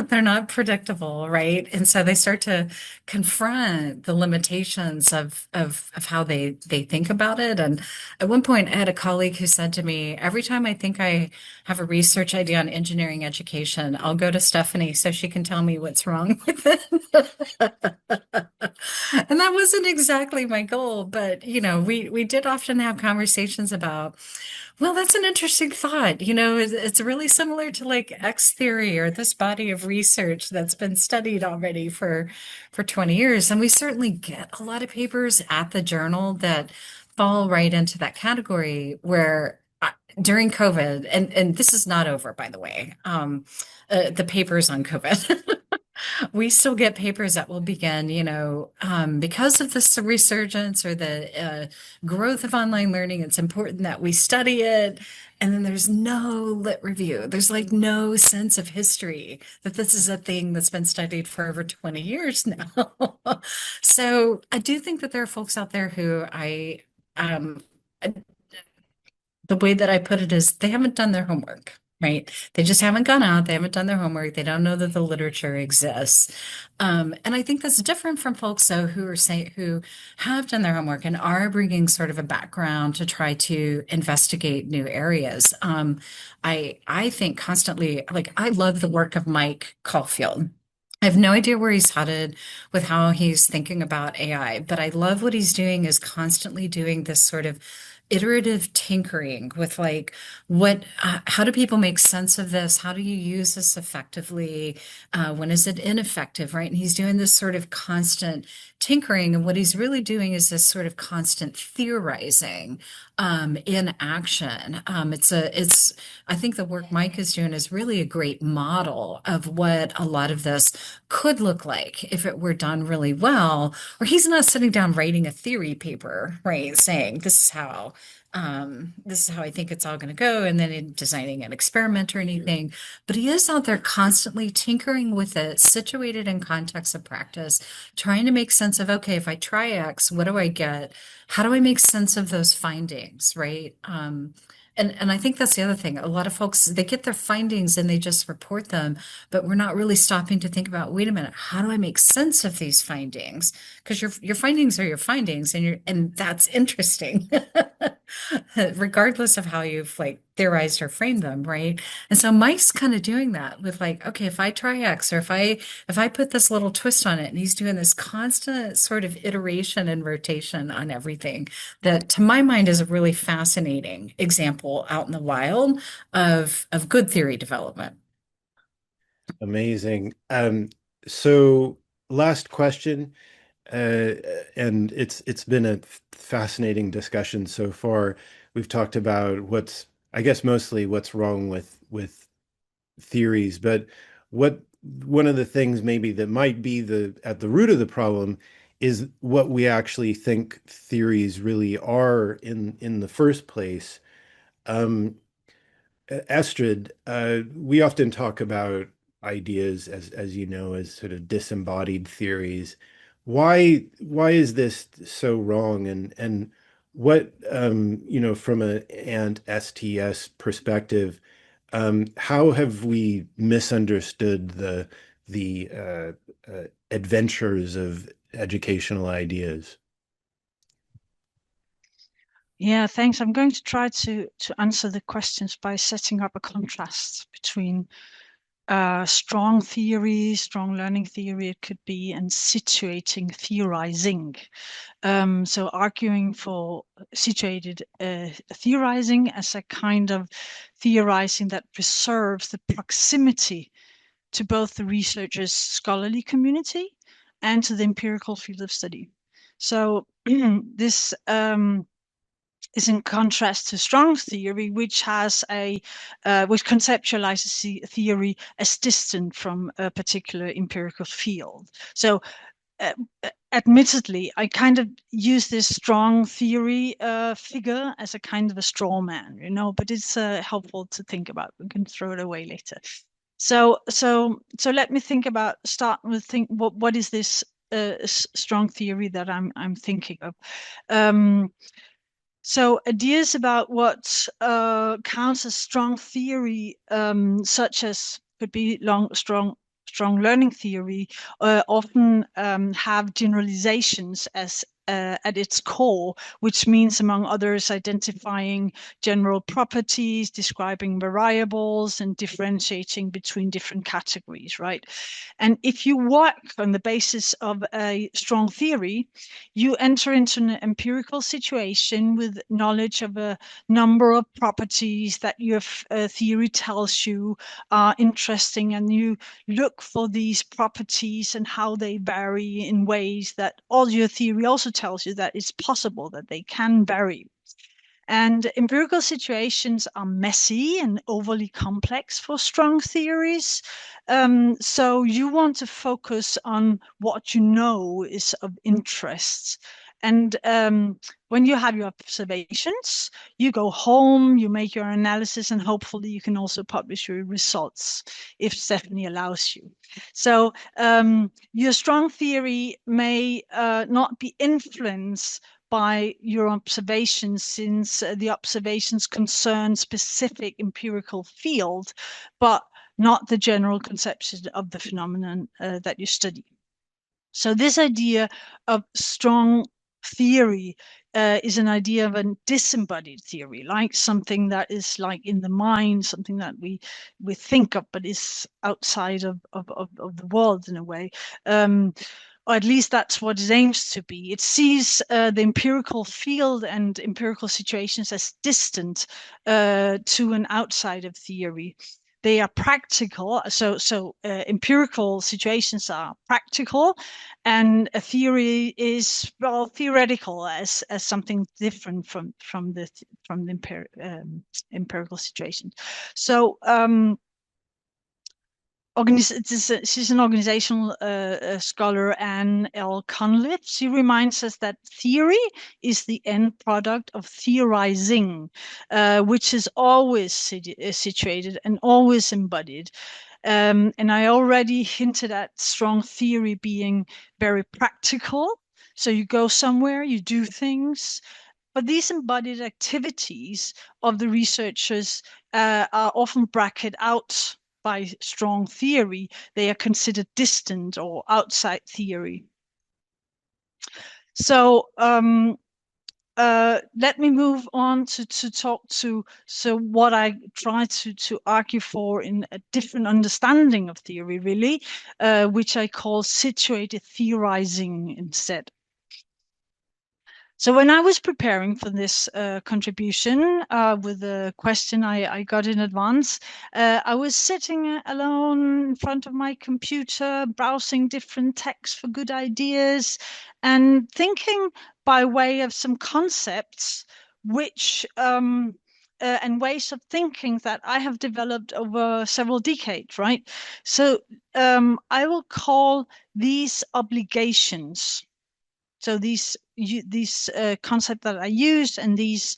They're not predictable, right? And so they start to confront the limitations of how they think about it. And at one point, I had a colleague who said to me, every time I think I have a research idea on engineering education, I'll go to Stephanie so she can tell me what's wrong with it. And that wasn't exactly my goal, but we did often have conversations about, well, that's an interesting thought. It's really similar to like X theory or this body of research that's been studied already for 20 years. And we certainly get a lot of papers at the journal that fall right into that category where during COVID, and this is not over, by the way, the papers on COVID. We still get papers that will begin, because of this resurgence or the growth of online learning, it's important that we study it. And then there's no lit review. There's like no sense of history that this is a thing that's been studied for over 20 years now. So I do think that there are folks out there who um, the way that I put it is they haven't done their homework, right? They just haven't gone out, they haven't done their homework, they don't know that the literature exists. And I think that's different from folks though who have done their homework and are bringing sort of a background to try to investigate new areas. I think constantly, like I love the work of Mike Caulfield. I have no idea where he's headed with how he's thinking about AI, but I love what he's doing is constantly doing this sort of iterative tinkering with like how do people make sense of this? How do you use this effectively? When is it ineffective, right? And he's doing this sort of constant tinkering, and what he's really doing is this sort of constant theorizing in action. I think the work Mike is doing is really a great model of what a lot of this could look like if it were done really well, where he's not sitting down writing a theory paper, right? Saying this is how I think it's all going to go, and then in designing an experiment or anything. But he is out there constantly tinkering with it, situated in context of practice, trying to make sense of, okay, if I try X, what do I get? How do I make sense of those findings, right? And I think that's the other thing. A lot of folks, they get their findings and they just report them, but we're not really stopping to think about, wait a minute, how do I make sense of these findings? Because your findings are your findings, and that's interesting, regardless of how you've like theorized or framed them, right? And so Mike's kind of doing that with like, okay, if I try X, or if I put this little twist on it, and he's doing this constant sort of iteration and rotation on everything that to my mind is a really fascinating example out in the wild of good theory development. Amazing. So last question, and it's been a fascinating discussion so far. We've talked about I guess mostly what's wrong with theories, but one of the things maybe that might be at the root of the problem is what we actually think theories really are in the first place. Estrid, we often talk about ideas as you know, as sort of disembodied theories. Why is this so wrong? And what from an ANT STS perspective, how have we misunderstood the adventures of educational ideas? Yeah, thanks. I'm going to try to answer the questions by setting up a contrast between strong theory, strong learning theory, it could be, and situating theorizing. So arguing for situated theorizing as a kind of theorizing that preserves the proximity to both the researcher's scholarly community and to the empirical field of study. So this is in contrast to strong theory, which has which conceptualizes theory as distant from a particular empirical field. So admittedly, I kind of use this strong theory figure as a kind of a straw man, but it's helpful to think about. We can throw it away later. So let me start with what is this strong theory that I'm thinking of. So ideas about what counts as strong theory, such as could be strong learning theory, often have generalizations as at its core, which means, among others, identifying general properties, describing variables, and differentiating between different categories, right? And if you work on the basis of a strong theory, you enter into an empirical situation with knowledge of a number of properties that your theory tells you are interesting, and you look for these properties and how they vary in ways that all your theory also tells you that it's possible that they can vary. And empirical situations are messy and overly complex for strong theories. So you want to focus on what you know is of interest. And when you have your observations, you go home, you make your analysis, and hopefully you can also publish your results if Stephanie allows you. So your strong theory may not be influenced by your observations, since the observations concern specific empirical field, but not the general conception of the phenomenon that you study. So this idea of strong theory is an idea of a disembodied theory, like something that is like in the mind, something that we think of, but is outside of the world in a way. Or at least that's what it aims to be. It sees the empirical field and empirical situations as distant to and outside of theory. They are practical, so empirical situations are practical, and a theory is, well, theoretical as something different from the empirical situation. So she's an organizational scholar, Anne L. Conliffe. She reminds us that theory is the end product of theorizing, which is always situated and always embodied. And I already hinted at strong theory being very practical. So you go somewhere, you do things. But these embodied activities of the researchers are often bracketed out by strong theory. They are considered distant or outside theory. So let me move on to talk to what I try to argue for in a different understanding of theory, really, which I call situated theorizing instead. So when I was preparing for this contribution with the question I got in advance, I was sitting alone in front of my computer, browsing different texts for good ideas, and thinking by way of some concepts which and ways of thinking that I have developed over several decades, right? So I will call these obligations. So these concepts that I used, and these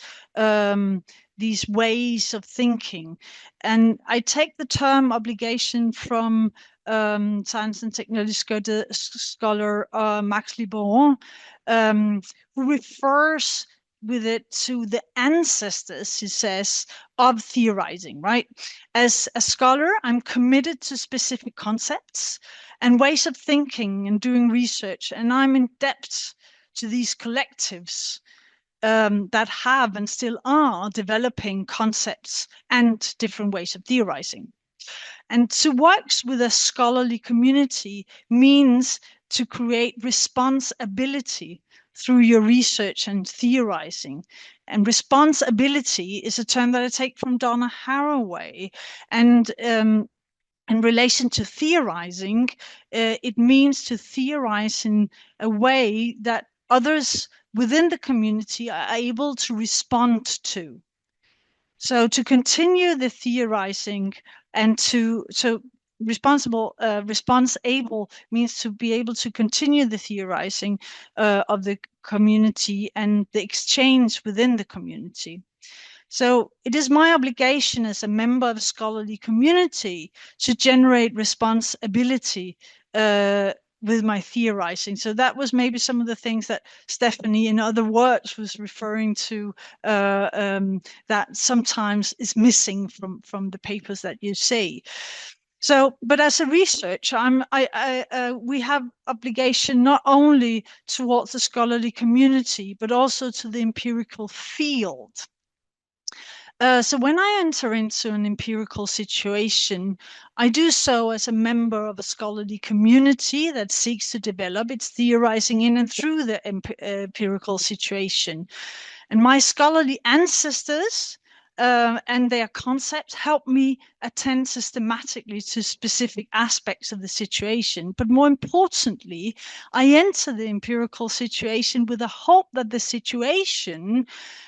ways of thinking, and I take the term obligation from science and technology scholar Max Liboron, who refers with it to the ancestors, he says, of theorizing, right? As a scholar, I'm committed to specific concepts and ways of thinking and doing research, and I'm in debt to these collectives that have and still are developing concepts and different ways of theorizing. And to work with a scholarly community means to create responsibility through your research and theorizing. And responsibility is a term that I take from Donna Haraway. And in relation to theorizing, it means to theorize in a way that others within the community are able to respond to. So to continue the theorizing and response able means to be able to continue the theorizing of the community and the exchange within the community. So it is my obligation as a member of a scholarly community to generate responsibility with my theorizing. So that was maybe some of the things that Stephanie, in other words, was referring to, that sometimes is missing from the papers that you see. So, but as a researcher, we have obligation not only towards the scholarly community, but also to the empirical field. So when I enter into an empirical situation, I do so as a member of a scholarly community that seeks to develop its theorizing in and through the empirical situation. And my scholarly ancestors and their concepts help me attend systematically to specific aspects of the situation. But more importantly, I enter the empirical situation with a hope that the situation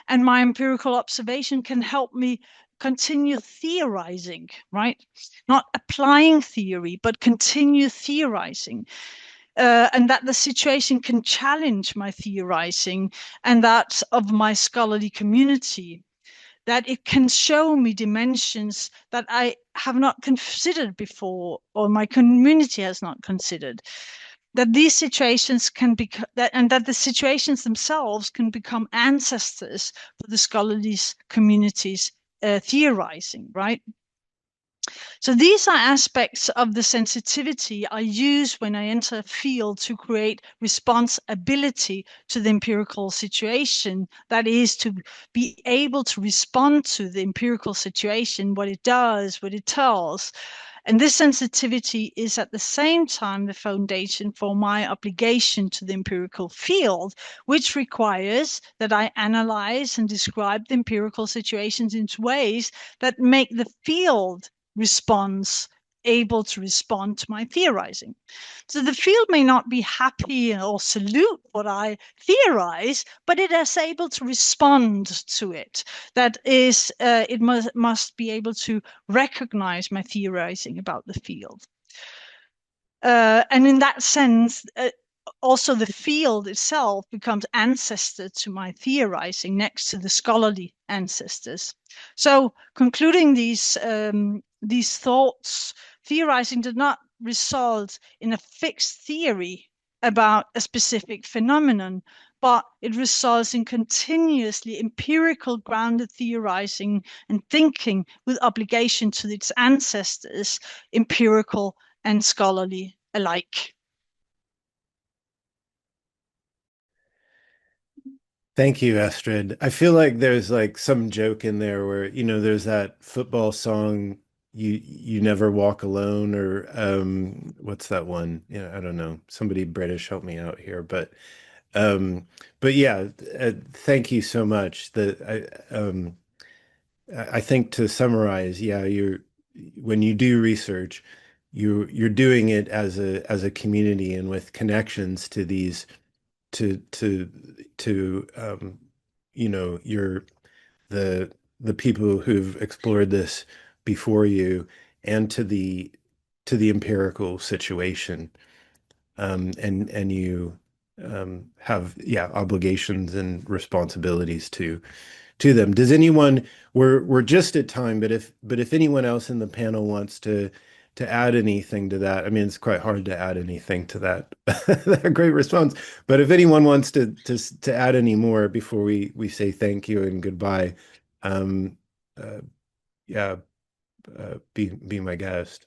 and my empirical observation can help me continue theorizing, right? Not applying theory, but continue theorizing. And that the situation can challenge my theorizing and that of my scholarly community, that it can show me dimensions that I have not considered before, or my community has not considered, that these situations can be, and that the situations themselves can become ancestors for the scholarly community's theorizing, right? So these are aspects of the sensitivity I use when I enter a field to create responsibility to the empirical situation. That is, to be able to respond to the empirical situation, what it does, what it tells. And this sensitivity is at the same time the foundation for my obligation to the empirical field, which requires that I analyze and describe the empirical situations in ways that make the field response able to respond to my theorizing. So the field may not be happy or salute what I theorize, but it is able to respond to it. That is, it must be able to recognize my theorizing about the field. And in that sense, also the field itself becomes ancestor to my theorizing next to the scholarly ancestors. So concluding these thoughts, theorizing did not result in a fixed theory about a specific phenomenon, but it results in continuously empirical grounded theorizing and thinking with obligation to its ancestors, empirical and scholarly alike. Thank you, Estrid. I feel like there's like some joke in there where, there's that football song, you never walk alone, or what's that one? I don't know. Somebody British help me out here, but yeah, thank you so much. I think to summarize, yeah, when you do research, you're doing it as a community and with connections to these to you're the people who've explored this before you, and to the empirical situation, and you have, yeah, obligations and responsibilities to them. Does anyone, we're just at time, but if anyone else in the panel wants to add anything to that, I mean, it's quite hard to add anything to that, that great response. But if anyone wants to add any more before we say thank you and goodbye, um, yeah, be my guest.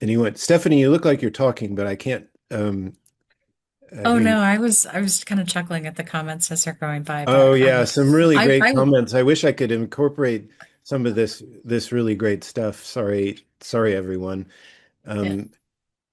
Anyone? Stephanie, you look like you're talking, but I can't Oh hear you. no, I was kind of chuckling at the comments as they're going by, Oh but yeah, some really great I comments. I wish I could incorporate some of this really great stuff. Sorry everyone. Um,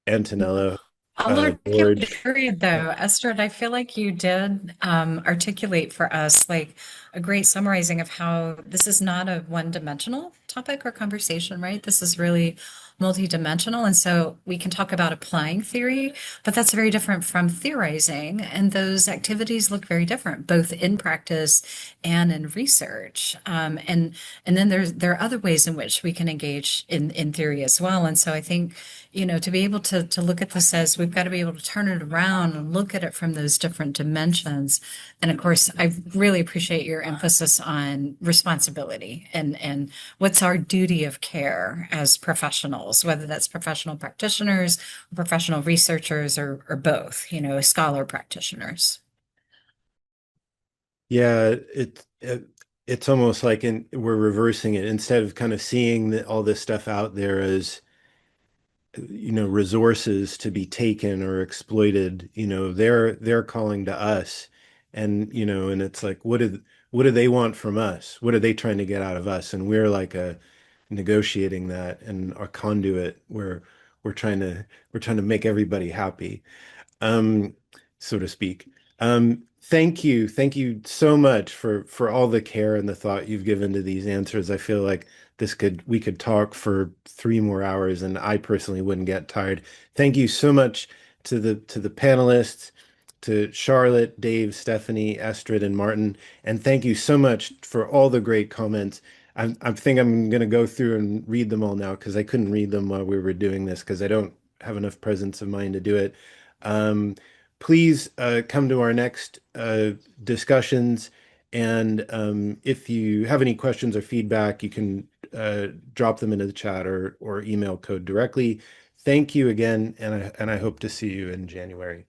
Antonella, I'll articulate a George. period though. Estrid, I feel like you did articulate for us like a great summarizing of how this is not a one-dimensional topic or conversation, right? This is really multidimensional. And so we can talk about applying theory, but that's very different from theorizing. And those activities look very different, both in practice and in research. And then there are other ways in which we can engage in theory as well. And so I think, to be able to look at this as we've got to be able to turn it around and look at it from those different dimensions. And of course, I really appreciate your emphasis on responsibility and what's our duty of care as professionals, whether that's professional practitioners, professional researchers, or both, scholar practitioners. Yeah, it's almost like we're reversing it. Instead of kind of seeing all this stuff out there as, resources to be taken or exploited, they're calling to us, and it's like, what do they want from us? What are they trying to get out of us? And we're like negotiating that, and our conduit, we're trying to we're trying to make everybody happy, um, so to speak. Thank you so much for all the care and the thought you've given to these answers. I feel like we could talk for 3 more hours, and I personally wouldn't get tired. Thank you so much to the panelists, to Charlotte, Dave, Stephanie, Estrid, and Martin, and thank you so much for all the great comments. I think I'm going to go through and read them all now because I couldn't read them while we were doing this because I don't have enough presence of mind to do it. Um, Please come to our next discussions. And if you have any questions or feedback, you can drop them into the chat or email code directly. Thank you again, and I hope to see you in January.